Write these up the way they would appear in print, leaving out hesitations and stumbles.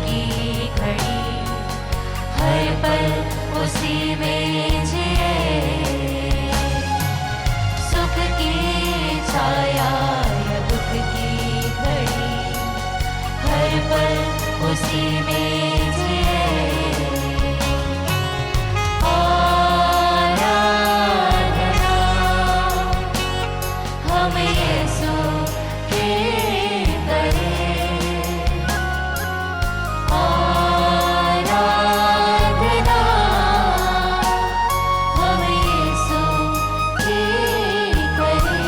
की घड़ी, हर पल उसी में जिए। सुख की छाया या दुख की घड़ी, हर पल उसी में जिए। आराधना हम यीशु की करें, आराधना हम यीशु की करें।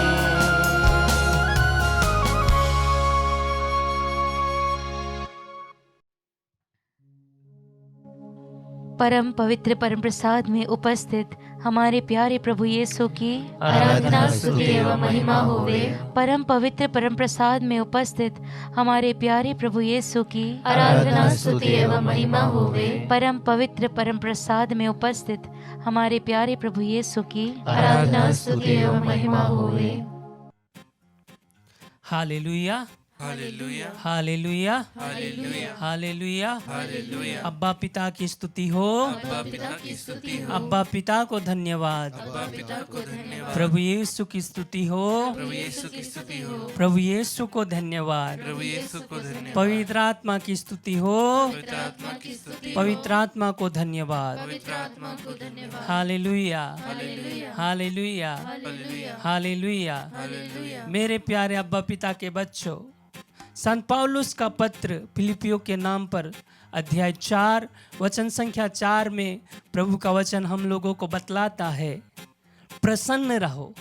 परम पवित्र परम प्रसाद में उपस्थित हमारे प्यारे प्रभु यीशु की आराधना स्तुति एवं महिमा होवे। परम पवित्र परम प्रसाद में उपस्थित हमारे प्यारे प्रभु यीशु की आराधना स्तुति एवं महिमा होवे। परम पवित्र परम प्रसाद में उपस्थित हमारे प्यारे प्रभु यीशु की आराधना स्तुति एवं महिमा होवे। Hallelujah hallelujah hallelujah hallelujah hallelujah. Hallelujah. अब्बा पिता की स्तुति हो, अब्बा पिता की स्तुति हो, अब्बा पिता को धन्यवाद। अब्बा पिता को धन्यवाद। प्रभु यीशु की स्तुति हो, प्रभु यीशु की स्तुति हो, प्रभु यीशु को धन्यवाद। प्रभु यीशु को धन्यवाद। पवित्र आत्मा की स्तुति हो, पवित्र आत्मा की स्तुति हो, पवित्र आत्मा को धन्यवाद। पवित्र आत्मा को धन्यवाद। Hallelujah hallelujah hallelujah hallelujah hallelujah. Hallelujah. मेरे प्यारे अब्बा पिता के बच्चों, संत पौलुस का पत्र फिलिपियों के नाम पर अध्याय 4 वचन संख्या 4 में प्रभु का वचन हम लोगों को बतलाता है, प्रसन्न रहो।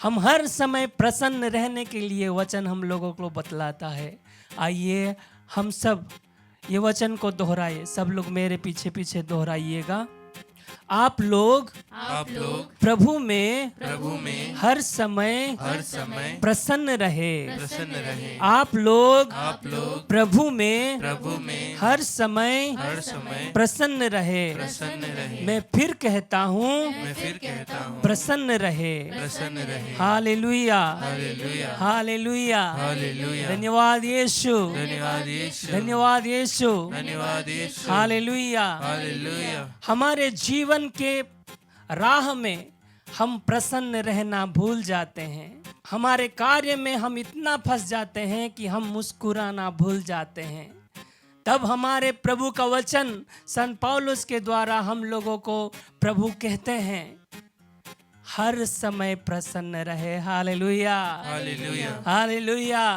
हम हर समय प्रसन्न रहने के लिए वचन हम लोगों को बतलाता है। आइए हम सब ये वचन को दोहराए, सब लोग मेरे पीछे पीछे दोहराइएगा। आप लोग प्रभु में हर समय प्रसन्न रहे। आप लोग प्रभु में हर समय प्रसन्न रहे। मैं फिर कहता हूँ प्रसन्न रहे। Hallelujah hallelujah. धन्यवाद यीशु, धन्यवाद यीशु। हालेलुया। हमारे जीवन के राह में हम प्रसन्न रहना भूल जाते हैं। हमारे कार्य में हम इतना फंस जाते हैं कि हम मुस्कुराना भूल जाते हैं। तब हमारे प्रभु का वचन संत पौलुस के द्वारा हम लोगों को प्रभु कहते हैं, हर समय प्रसन्न रहे। Hallelujah hallelujah hallelujah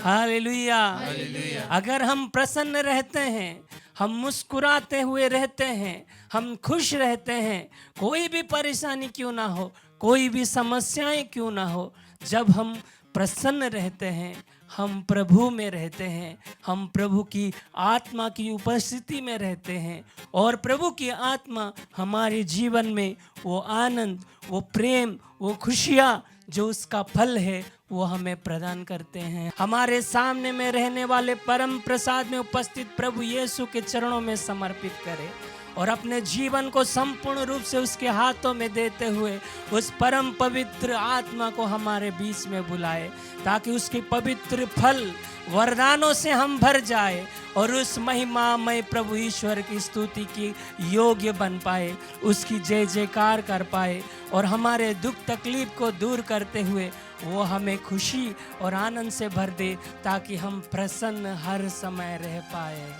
hallelujah hallelujah. अगर हम प्रसन्न रहते हैं, हम मुस्कुराते हुए रहते हैं, हम खुश रहते हैं, कोई भी परेशानी क्यों ना हो, कोई भी समस्याएं क्यों ना हो, जब हम प्रसन्न रहते हैं, हम प्रभु में रहते हैं, हम प्रभु की आत्मा की उपस्थिति में रहते हैं और प्रभु की आत्मा हमारे जीवन में वो आनंद, वो प्रेम, वो खुशियाँ जो उसका फल है वो हमें प्रदान करते हैं। हमारे सामने में रहने वाले परम प्रसाद में उपस्थित प्रभु यीशु के चरणों में समर्पित करें और अपने जीवन को संपूर्ण रूप से उसके हाथों में देते हुए उस परम पवित्र आत्मा को हमारे बीच में बुलाए, ताकि उसके पवित्र फल वरदानों से हम भर जाए और उस महिमामय प्रभु ईश्वर की स्तुति की योग्य बन पाए, उसकी जय जयकार कर पाए और हमारे दुख तकलीफ को दूर करते हुए वो हमें खुशी और आनंद से भर दे, ताकि हम प्रसन्न हर समय रह पाए।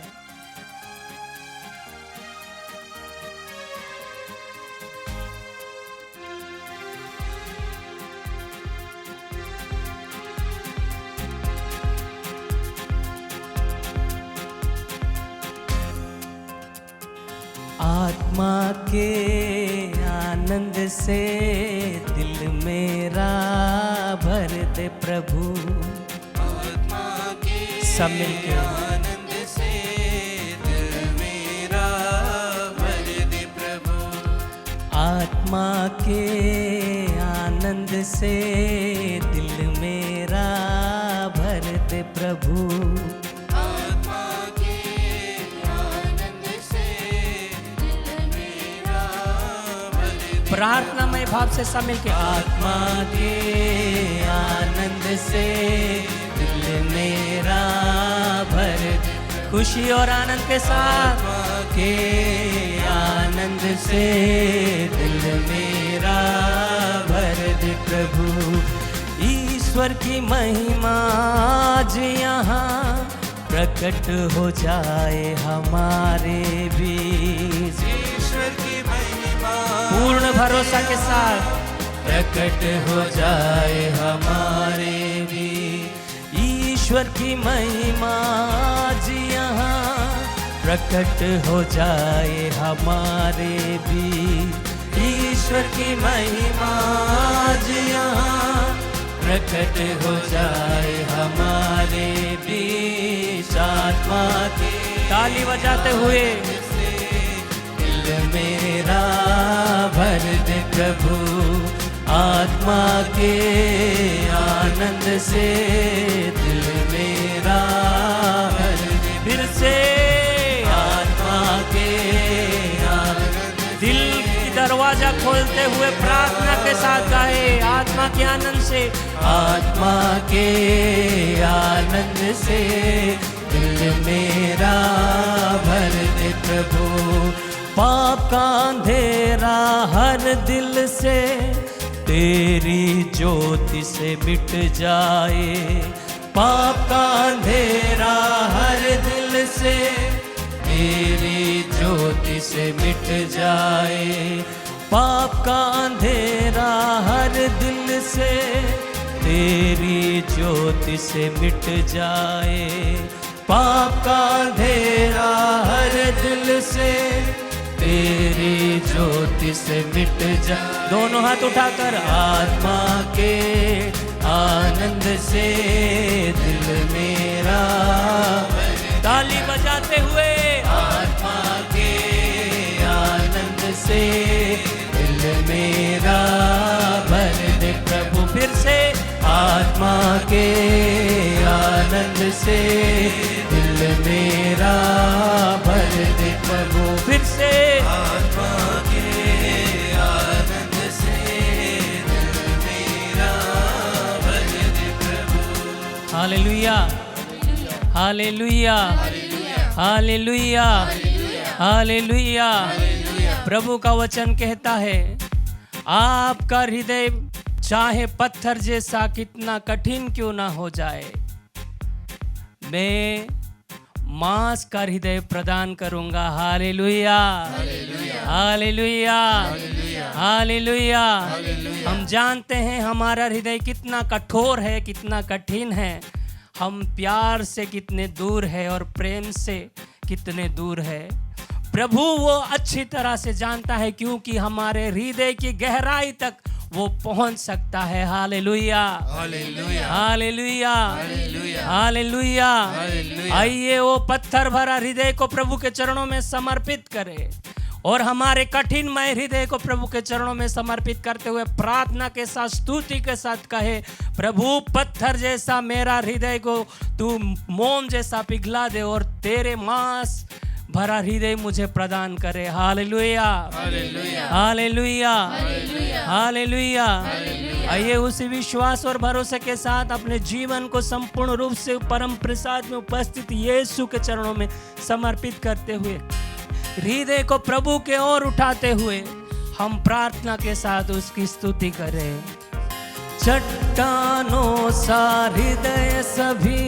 आत्मा के आनंद से दिल मेरा भर दे प्रभु। आत्मा के सब मिलके आनंद से दिल मेरा भर दे प्रभु। आत्मा के आनंद से दिल मेरा भर दे प्रभु। आत्मा के आनंद से दिल मेरा भर दे। प्रार्थनामय भाव से सब मिलके आत्मा के आनंद से दिल मेरा भर दे। खुशी और आनंद के साथ के आनंद से दिल मेरा भर दे प्रभु। ईश्वर की महिमा आज यहाँ प्रकट हो जाए हमारे बीच। ईश्वर की महिमा पूर्ण भरोसा के साथ प्रकट हो जाए हमारे बीच। ईश्वर की महिमा आज यहाँ प्रकट हो जाए हमारे बीच। ईश्वर की महिमा आज यहाँ प्रकट हो जाए हमारे बीच। आत्मा के ताली बजाते हुए दिल मेरा भर दे प्रभु। आत्मा के आनंद से दिल मेरा भर दे। फिर से आत्मा के आनंद दिल की दरवाजा खोलते हुए प्रार्थना के साथ गाए आत्मा के आनंद से। आत्मा के आनंद से दिल मेरा भर दे प्रभु। पाप का अंधेरा हर दिल से तेरी ज्योति से मिट जाए। पाप का अंधेरा हर दिल से तेरी ज्योति से मिट जाए। पाप का अंधेरा हर दिल से तेरी ज्योति से मिट जाए। पाप का अंधेरा हर दिल से तेरी ज्योति से मिट जाए। दोनों हाथ उठाकर आत्मा के आनंद से दिल मेरा ताली बजाते हुए आत्मा के आनंद से दिल मेरा भर दे प्रभु। फिर से आत्मा के आनंद से दिल मेरा भर दे प्रभु। फिर से आत्मा के आनंद से दिल मेरा भर दे प्रभु। Hallelujah hallelujah hallelujah hallelujah. प्रभु का वचन कहता है आपका हृदय चाहे पत्थर जैसा कितना कठिन क्यों ना हो जाए, मैं मांस का हृदय प्रदान करूंगा। Hallelujah hallelujah hallelujah. हम जानते हैं हमारा हृदय कितना कठोर है, कितना कठिन है। हम प्यार से कितने दूर है और प्रेम से कितने दूर है। प्रभु वो अच्छी तरह से जानता है क्योंकि हमारे हृदय की गहराई तक वो पहुंच सकता है। Hallelujah hallelujah hallelujah hallelujah hallelujah. Hallelujah. आइए वो पत्थर भरा हृदय को प्रभु के चरणों में समर्पित करें और हमारे कठिनमय हृदय को प्रभु के चरणों में समर्पित करते हुए प्रार्थना के साथ स्तुति के साथ कहे प्रभु पत्थर जैसा मेरा हृदय को तू मोम जैसा पिघला दे और तेरे मांस भरा हृदय मुझे प्रदान करे। Hallelujah hallelujah hallelujah hallelujah. आइए उसी विश्वास और भरोसे के साथ अपने जीवन को संपूर्ण रूप से परम प्रसाद में उपस्थित यीशु के चरणों में समर्पित करते हुए हृदय को प्रभु के ओर उठाते हुए हम प्रार्थना के साथ उसकी स्तुति करें। चट्टानों सा हृदय सभी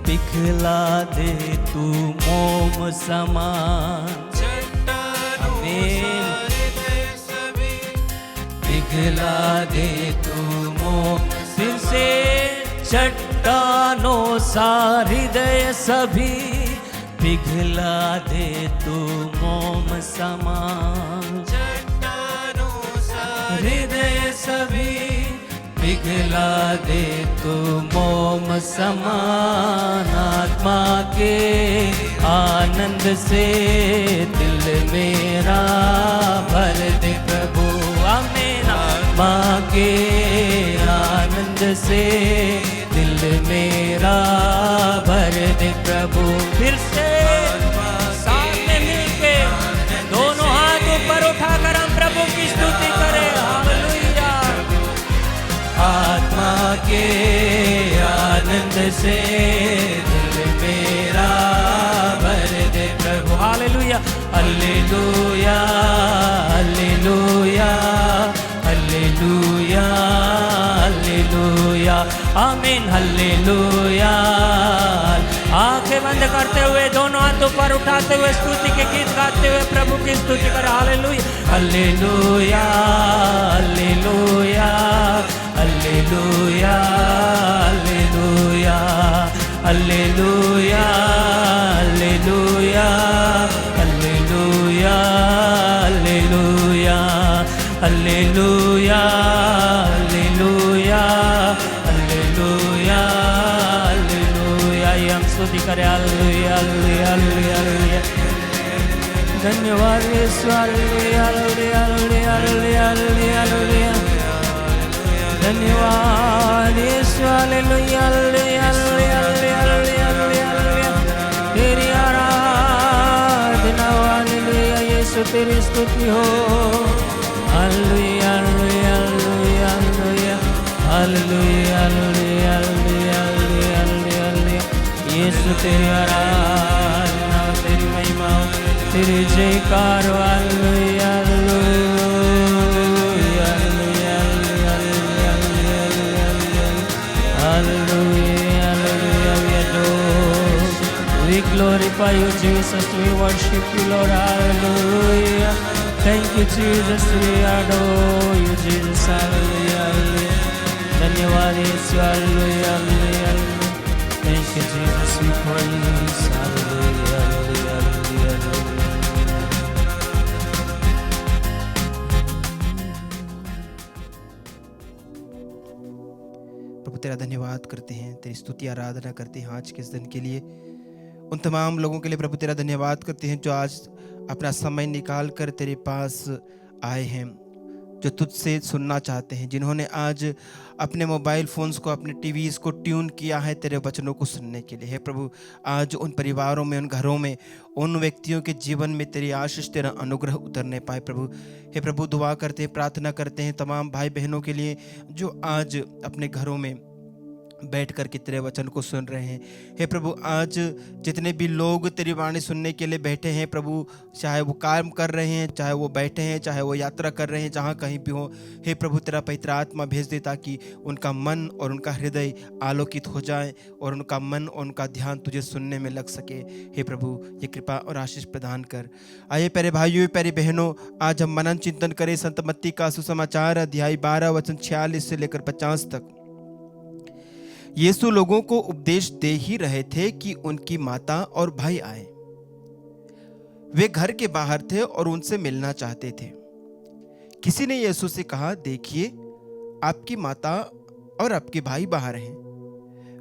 पिघला दे तू मोम समान। चट्टानों सभी पिघला दे तू मोम। फिर से चट्टानों सा हृदय सभी पिघला दे तू मोम समान। चट्टानों सा हृदय सभी पिघला दे तू मोम समान। आत्मा के आनंद से दिल मेरा भर दे प्रभु। आमीन। आत्मा के आनंद से दिल मेरा भर दे प्रभु। फिर से साथ में मिलके दोनों हाथ ऊपर उठाकर हम प्रभु की स्तुति करें। हालेलुया। आत्मा के आनंद से दिल मेरा hallelujah hallelujah hallelujah hallelujah hallelujah आमीन हालेलुया। आंखें बंद करते हुए दोनों हाथों पर उठाते हुए स्तुति के गीत गाते हुए प्रभु की स्तुति कर hallelujah hallelujah hallelujah hallelujah hallelujah hallelujah hallelujah hallelujah hallelujah hallelujah hallelujah hallelujah hallelujah. हम स्तुति करें हालेलुया हालेलुया हालेलुया। धन्यवाद Yeshu hallelujah hallelujah hallelujah hallelujah hallelujah. धन्यवाद Yeshu hallelujah hallelujah hallelujah hallelujah hallelujah. तेरी आराधना हालेलुया यीशु तेरी स्तुति हो hallelujah hallelujah hallelujah hallelujah hallelujah hallelujah hallelujah. Yeshu तेरी आराधना तेरी महिमा तेरी जयकार hallelujah hallelujah hallelujah hallelujah hallelujah. We adore, we glorify you Jesus, we worship you Lord, hallelujah. Thank you Jesus, we adore you Jesus, hallelujah hallelujah. धन्यवाद यीशु hallelujah hallelujah hallelujah. Thank you Jesus, we praise hallelujah hallelujah hallelujah hallelujah. प्रभु तेरा धन्यवाद करते हैं, तेरी स्तुति आराधना करते हैं आज के इस दिन के लिए। उन तमाम लोगों के लिए प्रभु तेरा धन्यवाद करते हैं जो आज अपना समय निकाल कर तेरे पास आए हैं, जो तुझसे सुनना चाहते हैं, जिन्होंने आज अपने मोबाइल फ़ोन्स को अपने टीवीज़ को ट्यून किया है तेरे वचनों को सुनने के लिए। हे प्रभु आज उन परिवारों में, उन घरों में, उन व्यक्तियों के जीवन में तेरी आशीष तेरा अनुग्रह उतरने पाए प्रभु। हे प्रभु दुआ करते हैं, प्रार्थना करते हैं तमाम भाई बहनों के लिए जो आज अपने घरों में बैठ कर के तेरे वचन को सुन रहे हैं। हे प्रभु आज जितने भी लोग तेरी वाणी सुनने के लिए बैठे हैं प्रभु, चाहे वो काम कर रहे हैं, चाहे वो बैठे हैं, चाहे वो यात्रा कर रहे हैं, जहाँ कहीं भी हो, हे प्रभु तेरा पवित्र आत्मा भेज दे ताकि उनका मन और उनका हृदय आलोकित हो जाए और उनका मन और उनका ध्यान तुझे सुनने में लग सके। हे प्रभु ये कृपा और आशीष प्रदान कर। आइए प्यारे भाइयों प्यारे बहनों, आज हम मनन चिंतन करें संत मत्ती का सुसमाचार अध्याय 12 वचन 46 से लेकर 50 तक। यीशु लोगों को उपदेश दे ही रहे थे कि उनकी माता और भाई आए। वे घर के बाहर थे और उनसे मिलना चाहते थे। किसी ने यीशु से कहा, देखिए आपकी माता और आपके भाई बाहर हैं,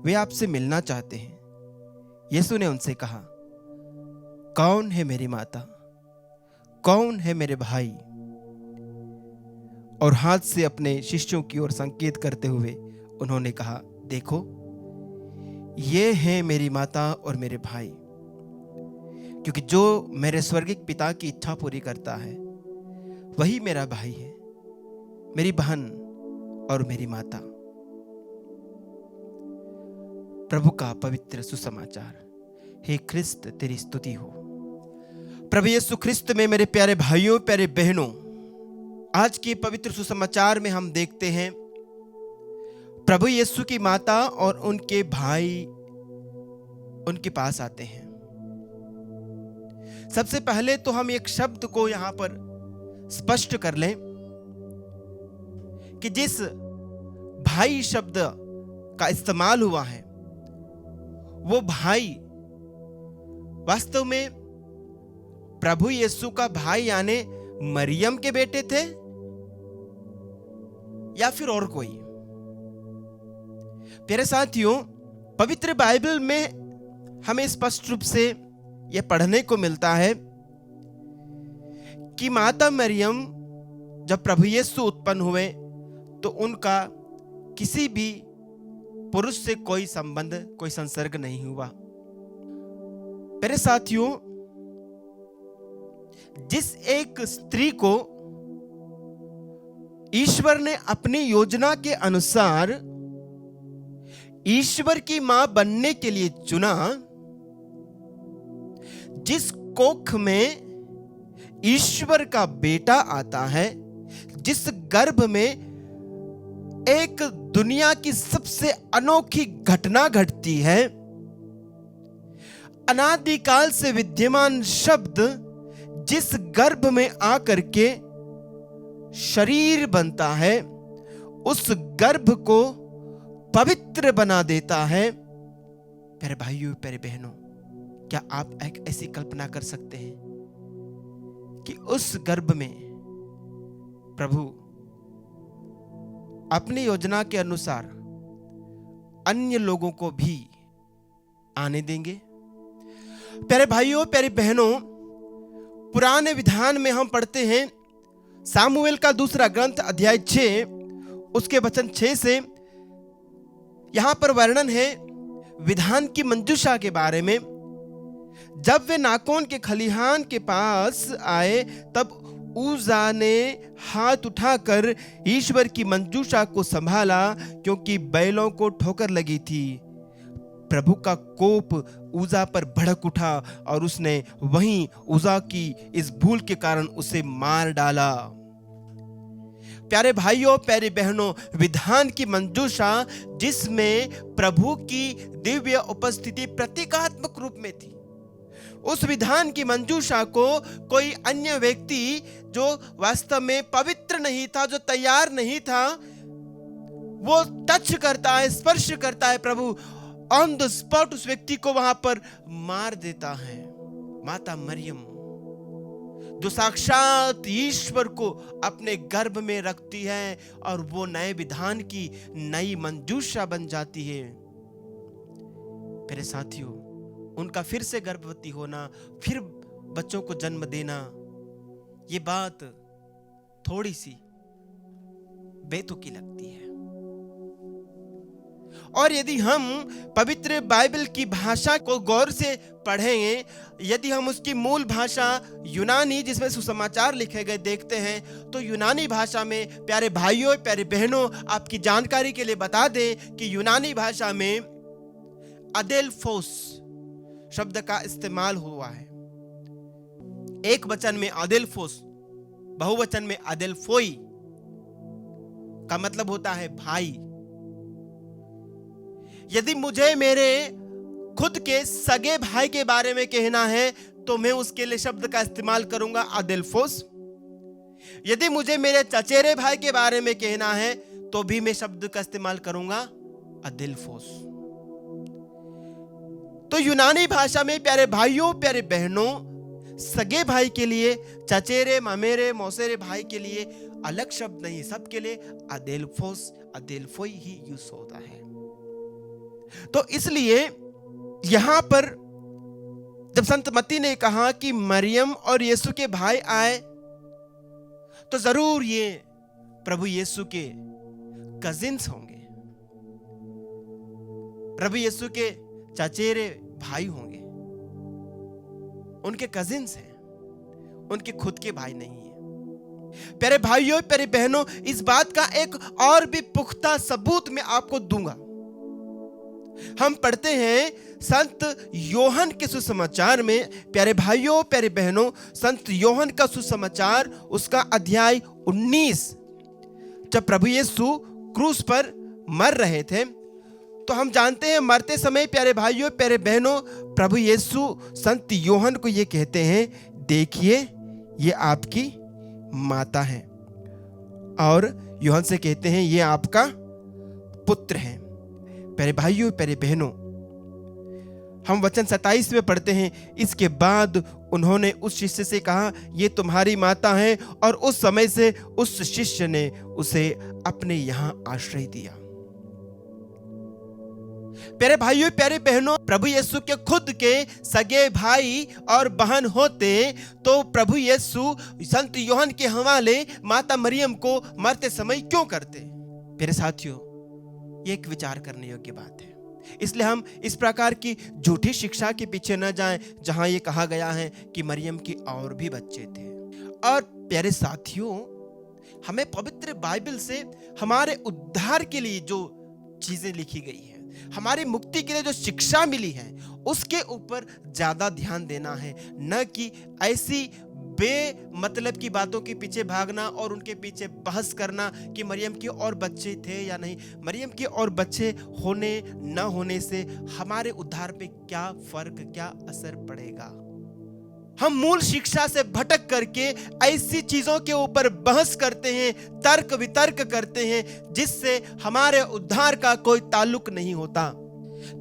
वे आपसे मिलना चाहते हैं। यीशु ने उनसे कहा, कौन है मेरी माता, कौन है मेरे भाई? और हाथ से अपने शिष्यों की ओर संकेत करते हुए उन्होंने कहा, देखो ये हैं मेरी माता और मेरे भाई, क्योंकि जो मेरे स्वर्गिक पिता की इच्छा पूरी करता है वही मेरा भाई है, मेरी बहन और मेरी माता। प्रभु का पवित्र सुसमाचार। हे ख्रिस्त तेरी स्तुति हो। प्रभु यीशु ख्रिस्त में मेरे प्यारे भाइयों प्यारे बहनों, आज के पवित्र सुसमाचार में हम देखते हैं प्रभु यीशु की माता और उनके भाई उनके पास आते हैं। सबसे पहले तो हम एक शब्द को यहां पर स्पष्ट कर लें कि जिस भाई शब्द का इस्तेमाल हुआ है वो भाई वास्तव में प्रभु यीशु का भाई यानी मरियम के बेटे थे या फिर और कोई। प्यारे साथियों, पवित्र बाइबल में हमें स्पष्ट रूप से यह पढ़ने को मिलता है कि माता मरियम जब प्रभु यीशु उत्पन्न हुए तो उनका किसी भी पुरुष से कोई संबंध, कोई संसर्ग नहीं हुआ। मेरे साथियों, जिस एक स्त्री को ईश्वर ने अपनी योजना के अनुसार ईश्वर की मां बनने के लिए चुना, जिस कोख में ईश्वर का बेटा आता है, जिस गर्भ में एक दुनिया की सबसे अनोखी घटना घटती है। अनादिकाल से विद्यमान शब्द जिस गर्भ में आकर के शरीर बनता है, उस गर्भ को पवित्र बना देता है। प्यारे भाइयों, प्यारे बहनों, क्या आप एक ऐसी कल्पना कर सकते हैं कि उस गर्भ में प्रभु अपनी योजना के अनुसार अन्य लोगों को भी आने देंगे? प्यारे भाइयों, प्यारे बहनों, पुराने विधान में हम पढ़ते हैं, सामुएल का दूसरा ग्रंथ अध्याय 6 उसके वचन 6 से यहां पर वर्णन है विधान की मंजूषा के बारे में। जब वे नाकोन के खलिहान के पास आए, तब उजा ने हाथ उठाकर ईश्वर की मंजूषा को संभाला, क्योंकि बैलों को ठोकर लगी थी। प्रभु का कोप उजा पर भड़क उठा और उसने वहीं उजा की इस भूल के कारण उसे मार डाला। प्यारे भाइयों, प्यारे बहनों, विधान की मंजूषा जिसमें प्रभु की दिव्य उपस्थिति प्रतीकात्मक रूप में थी, उस विधान की मंजूषा को कोई अन्य व्यक्ति जो वास्तव में पवित्र नहीं था, जो तैयार नहीं था, वो टच करता है, स्पर्श करता है, प्रभु ऑन द स्पॉट उस व्यक्ति को वहां पर मार देता है। माता मरियम जो साक्षात ईश्वर को अपने गर्भ में रखती है और वो नए विधान की नई मंजूषा बन जाती है। मेरे साथियों, उनका फिर से गर्भवती होना, फिर बच्चों को जन्म देना, ये बात थोड़ी सी बेतुकी लगती है। और यदि हम पवित्र बाइबल की भाषा को गौर से पढ़ेंगे, यदि हम उसकी मूल भाषा यूनानी जिसमें सुसमाचार लिखे गए देखते हैं, तो यूनानी भाषा में, प्यारे भाइयों, प्यारे बहनों, आपकी जानकारी के लिए बता दें कि यूनानी भाषा में अडेल्फोस शब्द का इस्तेमाल हुआ है। एक वचन में अडेल्फोस, बहुवचन में अडेल्फोई का मतलब होता है भाई। यदि मुझे मेरे खुद के सगे भाई के बारे में कहना है तो मैं उसके लिए शब्द का इस्तेमाल करूंगा अडेल्फोस। यदि मुझे मेरे चचेरे भाई के बारे में कहना है तो भी मैं शब्द का इस्तेमाल करूंगा अडेल्फोस। तो यूनानी भाषा में प्यारे भाइयों, प्यारे बहनों, सगे भाई के लिए, चचेरे, ममेरे, मौसेरे भाई के लिए अलग शब्द नहीं, सबके लिए अडेल्फोस, अडेल्फोई ही यूज होता है। तो इसलिए यहां पर जब संत मत्ती ने कहा कि मरियम और यीशु के भाई आए, तो जरूर ये प्रभु यीशु के कजिन्स होंगे, प्रभु यीशु के चचेरे भाई होंगे, उनके कजिन्स हैं, उनके खुद के भाई नहीं है। प्यारे भाइयों, प्यारे बहनों, इस बात का एक और भी पुख्ता सबूत मैं आपको दूंगा। हम पढ़ते हैं संत योहन के सुसमाचार में, प्यारे भाइयों, प्यारे बहनों, संत योहन का सुसमाचार उसका अध्याय 19, जब प्रभु यीशु क्रूस पर मर रहे थे, तो हम जानते हैं मरते समय प्यारे भाइयों, प्यारे बहनों, प्रभु यीशु संत योहन को ये कहते हैं, देखिए ये आपकी माता है, और योहन से कहते हैं ये आपका पुत्र है। प्यारे भाइयों, प्यारे बहनों, हम वचन 27 में पढ़ते हैं, इसके बाद उन्होंने उस शिष्य से कहा ये तुम्हारी माता है, और उस समय से उस शिष्य ने उसे अपने यहां आश्रय दिया। प्यारे भाइयों, प्यारे बहनों, प्रभु यीशु के खुद के सगे भाई और बहन होते तो प्रभु यीशु संत योहन के हवाले माता मरियम को मरते समय क्यों करते? प्यारे साथियों, ये एक विचार करने योग्य बात है। इसलिए हम इस प्रकार की झूठी शिक्षा के पीछे न जाएं, जहां ये कहा गया है कि मरियम के और भी बच्चे थे। और प्यारे साथियों, हमें पवित्र बाइबल से हमारे उद्धार के लिए जो चीजें लिखी गई हैं, हमारी मुक्ति के लिए जो शिक्षा मिली है उसके ऊपर ज्यादा ध्यान देना है, न कि ऐसी बेमतलब की बातों के पीछे भागना और उनके पीछे बहस करना कि मरियम के और बच्चे थे या नहीं। मरियम के और बच्चे होने न होने से हमारे उद्धार पे क्या फर्क, क्या असर पड़ेगा। हम मूल शिक्षा से भटक करके ऐसी चीजों के ऊपर बहस करते हैं, तर्क वितर्क करते हैं, जिससे हमारे उद्धार का कोई ताल्लुक नहीं होता।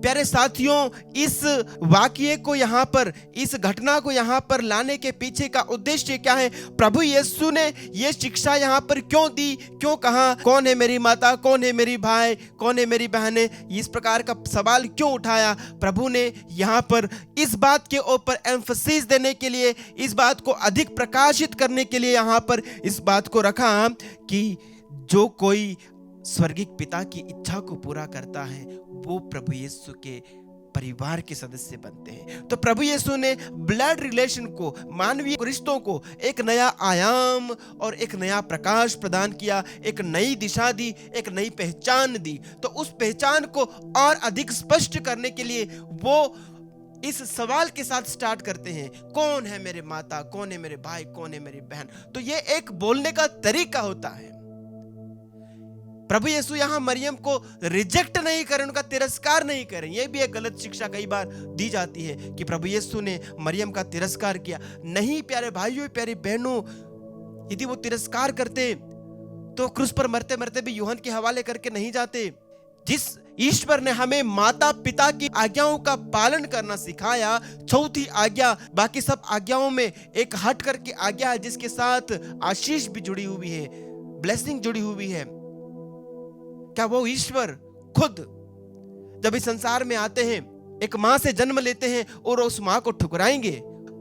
प्यारे साथियों, इस वाक्य को यहाँ पर, इस घटना को यहाँ पर लाने के पीछे का उद्देश्य क्या है? प्रभु यीशु ने ये शिक्षा यहाँ पर क्यों दी, क्यों कहा कौन है मेरी माता, कौन है मेरी भाई, कौन है मेरी बहनें, इस प्रकार का सवाल क्यों उठाया? प्रभु ने यहाँ पर इस बात के ऊपर एम्फसिस देने के लिए, इस बात को अधिक प्रकाशित करने के लिए यहाँ पर इस बात को रखा कि जो कोई स्वर्गिक पिता की इच्छा को पूरा करता है वो प्रभु यीशु के परिवार के सदस्य बनते हैं। तो प्रभु यीशु ने ब्लड रिलेशन को, मानवीय रिश्तों को एक नया आयाम और एक नया प्रकाश प्रदान किया, एक नई दिशा दी, एक नई पहचान दी। तो उस पहचान को और अधिक स्पष्ट करने के लिए वो इस सवाल के साथ स्टार्ट करते हैं, कौन है मेरे माता, कौन है मेरे भाई, कौन है मेरी बहन। तो ये एक बोलने का तरीका होता है। प्रभु यीशु यहाँ मरियम को रिजेक्ट नहीं करें, उनका तिरस्कार नहीं करें। यह भी एक गलत शिक्षा कई बार दी जाती है कि प्रभु यीशु ने मरियम का तिरस्कार किया। नहीं प्यारे भाइयों, प्यारी बहनों, यदि वो तिरस्कार करते तो क्रूस पर मरते मरते भी यूहन्ना के हवाले करके नहीं जाते। जिस ईश्वर ने हमें माता पिता की आज्ञाओं का पालन करना सिखाया, चौथी आज्ञा, बाकी सब आज्ञाओं में एक हट करके आज्ञा है जिसके साथ आशीष भी जुड़ी हुई है, ब्लेसिंग जुड़ी हुई है। क्या वो ईश्वर खुद जब इस संसार में आते हैं, एक मां से जन्म लेते हैं और उस मां को ठुकराएंगे?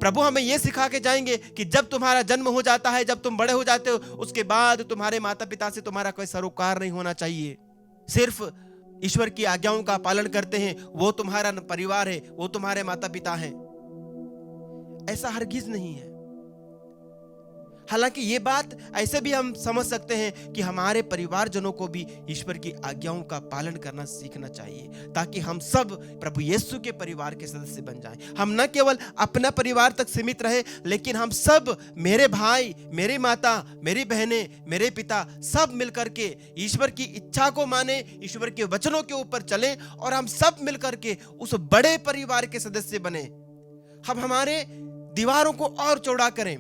प्रभु हमें यह सिखा के जाएंगे कि जब तुम्हारा जन्म हो जाता है, जब तुम बड़े हो जाते हो, उसके बाद तुम्हारे माता पिता से तुम्हारा कोई सरोकार नहीं होना चाहिए। सिर्फ ईश्वर की आज्ञाओं का पालन करते हैं वो तुम्हारा परिवार है, वो तुम्हारे माता पिता हैं। ऐसा हरगिज नहीं है। हालांकि ये बात ऐसे भी हम समझ सकते हैं कि हमारे परिवारजनों को भी ईश्वर की आज्ञाओं का पालन करना सीखना चाहिए, ताकि हम सब प्रभु यीशु के परिवार के सदस्य बन जाएं। हम न केवल अपना परिवार तक सीमित रहे, लेकिन हम सब, मेरे भाई, मेरी माता, मेरी बहनें, मेरे पिता, सब मिलकर के ईश्वर की इच्छा को माने, ईश्वर के वचनों के ऊपर चलें और हम सब मिलकर के उस बड़े परिवार के सदस्य बने। हम हमारे दीवारों को और चौड़ा करें,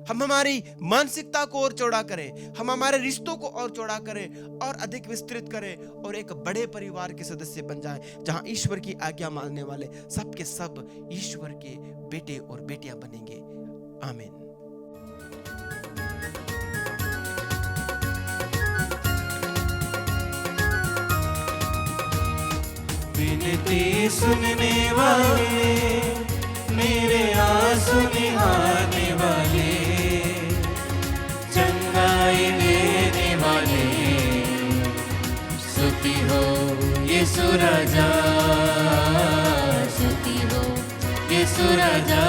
हम हमारी मानसिकता को और चौड़ा करें, हम हमारे रिश्तों को और चौड़ा करें और अधिक विस्तृत करें और एक बड़े परिवार के सदस्य बन जाएं, जहां ईश्वर की आज्ञा मानने वाले सब के सब ईश्वर के बेटे और बेटियां बनेंगे। आमीन। विनती सुनने वाले, मेरे आंसू निहारने वाले, चंगाई देने वाले, स्तुति हो यीशु राजा, स्तुति हो यीशु राजा।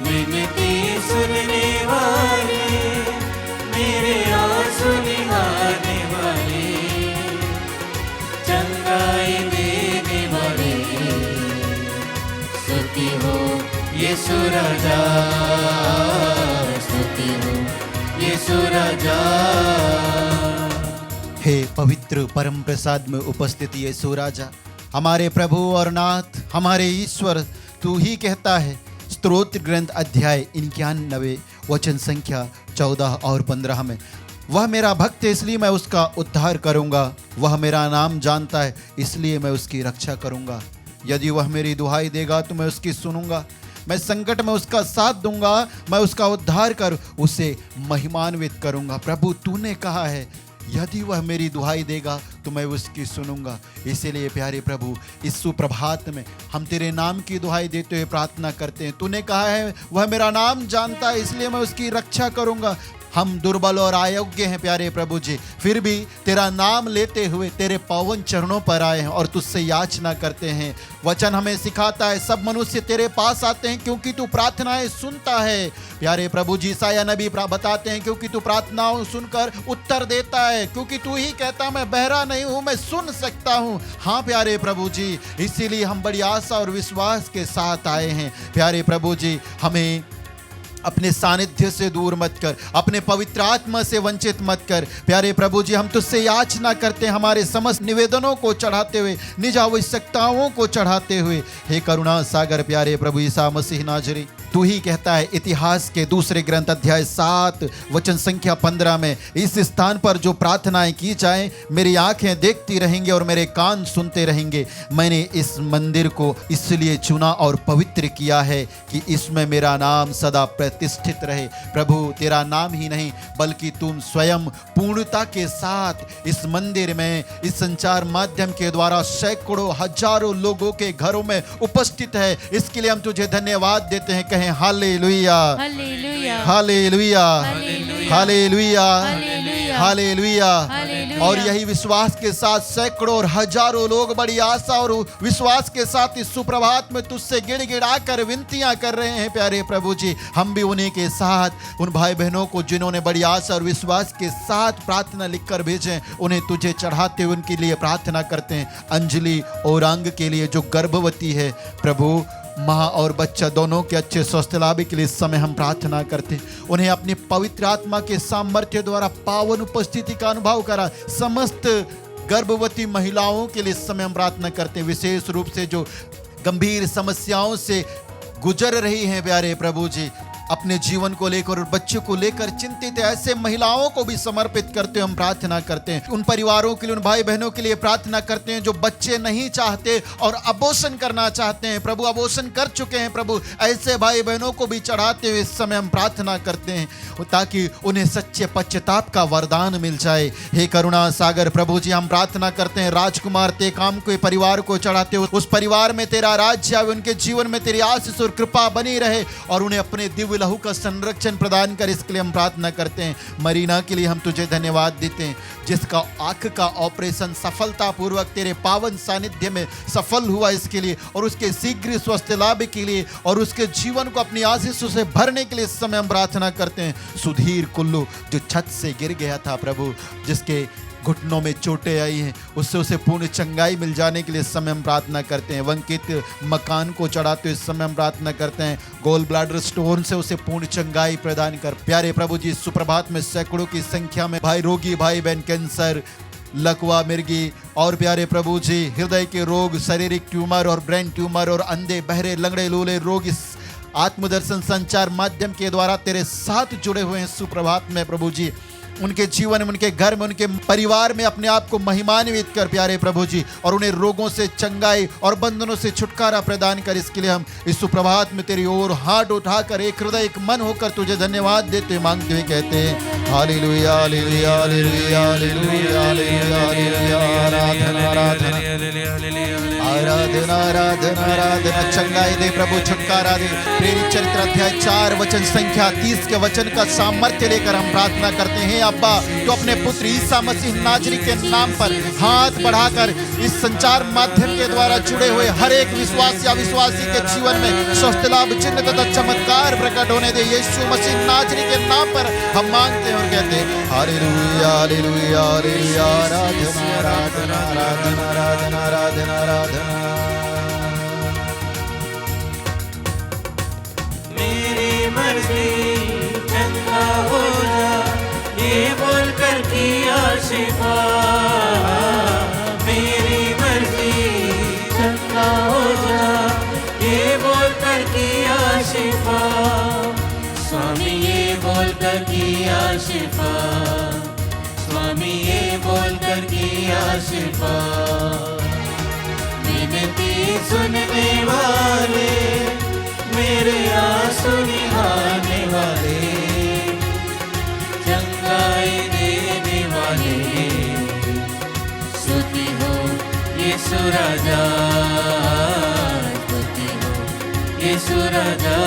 विनती सुनने वाले, मेरे आंसू निहारने वाले, चंगाई देने वाले, स्तुति हो यीशु राजा, स्तुति हो यीशु राजा। हे पवित्र परम प्रसाद में उपस्थित यीशु राजा, हमारे प्रभु और नाथ, हमारे ईश्वर, तू ही कहता है स्तोत्र ग्रंथ अध्याय 91 वचन संख्या 14 और 15 में, वह मेरा भक्त है इसलिए मैं उसका उद्धार करूंगा, वह मेरा नाम जानता है इसलिए मैं उसकी रक्षा करूंगा। यदि वह मेरी दुहाई देगा तो मैं उसकी सुनूंगा, मैं संकट में उसका साथ दूंगा, मैं उसका उद्धार कर उसे महिमान्वित करूंगा। प्रभु तूने कहा है यदि वह मेरी दुहाई देगा तो मैं उसकी सुनूंगा। इसीलिए प्यारे प्रभु, इस सुप्रभात में हम तेरे नाम की दुहाई देते हुए प्रार्थना करते हैं। तूने कहा है वह मेरा नाम जानता है इसलिए मैं उसकी रक्षा करूंगा। हम दुर्बल और अयोग्य हैं प्यारे प्रभु जी, फिर भी तेरा नाम लेते हुए तेरे पावन चरणों पर आए हैं और तुझसे याचना करते हैं। वचन हमें सिखाता है सब मनुष्य तेरे पास आते हैं क्योंकि तू प्रार्थनाएं सुनता है। प्यारे प्रभु जी, ईसाया नबी बताते हैं क्योंकि तू प्रार्थनाओं सुनकर उत्तर देता है, क्योंकि तू ही कहता मैं बहरा नहीं हूं, मैं सुन सकता हूं। हाँ प्यारे प्रभु जी, इसीलिए हम बड़ी आशा और विश्वास के साथ आए हैं। प्यारे प्रभु जी, हमें अपने सानिध्य से दूर मत कर, अपने पवित्र आत्मा से वंचित मत कर। प्यारे प्रभु जी, हम तुझसे याचना करते हैं हमारे समस्त निवेदनों को चढ़ाते हुए, निज आवश्यकताओं को चढ़ाते हुए। हे करुणा सागर प्यारे प्रभु ईसा मसीह नाजरी, तू ही कहता है इतिहास के दूसरे ग्रंथ अध्याय 7 वचन संख्या 15 में, इस स्थान पर जो प्रार्थनाएं की जाएं मेरी आंखें देखती रहेंगी और मेरे कान सुनते रहेंगे। मैंने इस मंदिर को इसलिए चुना और पवित्र किया है कि इसमें मेरा नाम सदा प्रतिष्ठित रहे। प्रभु, तेरा नाम ही नहीं बल्कि तुम स्वयं पूर्णता के साथ इस मंदिर में, इस संचार माध्यम के द्वारा सैकड़ों हजारों लोगों के घरों में उपस्थित है। इसके लिए हम तुझे धन्यवाद देते हैं। Hallelujah, hallelujah, hallelujah, hallelujah, hallelujah. Hallelujah. और यही विश्वास के साथ सैकड़ों और हजारों लोग बड़ी आशा और विश्वास के साथ इस सुप्रभात में तुझसे गिड़गिड़ा कर विनतियां कर रहे हैं। प्यारे प्रभु जी, हम भी उन्हीं के साथ उन भाई बहनों को जिन्होंने बड़ी आशा और विश्वास के साथ प्रार्थना लिखकर भेजे, उन्हें तुझे चढ़ाते हुए उनके लिए प्रार्थना करते हैं। अंजलि और अंग के लिए जो गर्भवती है, प्रभु माँ और बच्चा दोनों के अच्छे स्वस्थ लाभ के लिए इस समय हम प्रार्थना करते हैं। उन्हें अपनी पवित्र आत्मा के सामर्थ्य द्वारा पावन उपस्थिति का अनुभव करा। समस्त गर्भवती महिलाओं के लिए इस समय हम प्रार्थना करते हैं, विशेष रूप से जो गंभीर समस्याओं से गुजर रही हैं। प्यारे प्रभु जी, अपने जीवन को लेकर और बच्चों को लेकर चिंतित है, ऐसे महिलाओं को भी समर्पित करते हैं। हम प्रार्थना करते हैं उन परिवारों के लिए, उन भाई बहनों के लिए प्रार्थना करते हैं जो बच्चे नहीं चाहते और अबॉर्शन करना चाहते हैं। प्रभु, अबॉर्शन कर चुके हैं, प्रभु ऐसे भाई बहनों को भी चढ़ाते हुए इस समय हम प्रार्थना करते हैं ताकि उन्हें सच्चे पश्चाताप का वरदान मिल जाए। हे करुणा सागर प्रभु जी, हम प्रार्थना करते हैं राजकुमार तेकाम के परिवार को चढ़ाते हुए, उस परिवार में तेरा राज्य आवे, उनके जीवन में तेरी आशीष और कृपा बनी रहे और उन्हें अपने दिव्य लहू का संरक्षण प्रदान कर। इसके लिए हम प्रार्थना करते हैं। मरीना के लिए हम तुझे धन्यवाद देते हैं, जिसका आंख का ऑपरेशन सफलतापूर्वक तेरे पावन सानिध्य में सफल हुआ, इसके लिए और उसके शीघ्र स्वस्थ लाभ के लिए और उसके जीवन को अपनी आशीषों से भरने के लिए इस समय हम प्रार्थना करते हैं। सुधीर कुल्लू जो छत से गिर गया था, प्रभु जिसके घुटनों में चोटें आई हैं, उससे उसे पूर्ण चंगाई मिल जाने के लिए इस समय हम प्रार्थना करते हैं। वंकित मकान को चढ़ाते हुए इस समय हम प्रार्थना करते हैं, गोल ब्लैडर स्टोन से उसे पूर्ण चंगाई प्रदान कर। प्यारे प्रभु जी, सुप्रभात में सैकड़ों की संख्या में भाई रोगी भाई बहन कैंसर, लकवा मिर्गी और प्यारे प्रभु जी हृदय के रोग, शारीरिक ट्यूमर और ब्रेन ट्यूमर और अंधे बहरे लंगड़े लूले रोग इस आत्मदर्शन संचार माध्यम के द्वारा तेरे साथ जुड़े हुए हैं। सुप्रभात में प्रभु जी उनके जीवन में, उनके घर में, उनके परिवार में अपने आप को महिमान्वित कर प्यारे प्रभु जी, और उन्हें रोगों से चंगाई और बंधनों से छुटकारा प्रदान कर। इसके लिए हम इस सुप्रभात में तेरी ओर हाथ उठाकर एक हृदय एक मन होकर तुझे धन्यवाद देते मांगते हुए कहते हैं hallelujah, hallelujah, hallelujah, hallelujah, hallelujah, आराधना, आराधना, आराधना, आराधना, आराधना। चंगाई दे प्रभु, छुटकारा दे। प्रेरित चरित्र अध्याय 4 वचन संख्या 30 के वचन का सामर्थ्य लेकर हम प्रार्थना करते हैं। अब्बा, तो अपने पुत्र ईसा मसीह नाजरी के नाम पर हाथ बढ़ाकर इस संचार माध्यम के द्वारा जुड़े हुए हर एक विश्वासी या विश्वासी के जीवन में स्वस्थ लाभ, चिन्ह तथा चमत्कार प्रकट होने दे। यीशु मसीह नाजरी के नाम पर हम मांगते हैं और कहते हैं हालेलुया, हालेलुया, हालेलुया, आराधना, आराधना, आराधना, आराधना, आराधना, आराधना। मेरी मर्जी चंगा हो जा, ये बोलकर किया शिफा। मेरी मर्जी चंगा हो जा, ये बोलकर किया शिफा। स्वामी ये बोलकर किया शिफा, स्वामी ये बोलकर किया शिफा। विनती सुनने वाले, मेरे आंसू निहारने वाले, चंगाई देने वाले, स्तुति हो यीशु राजा, स्तुति हो यीशु राजा।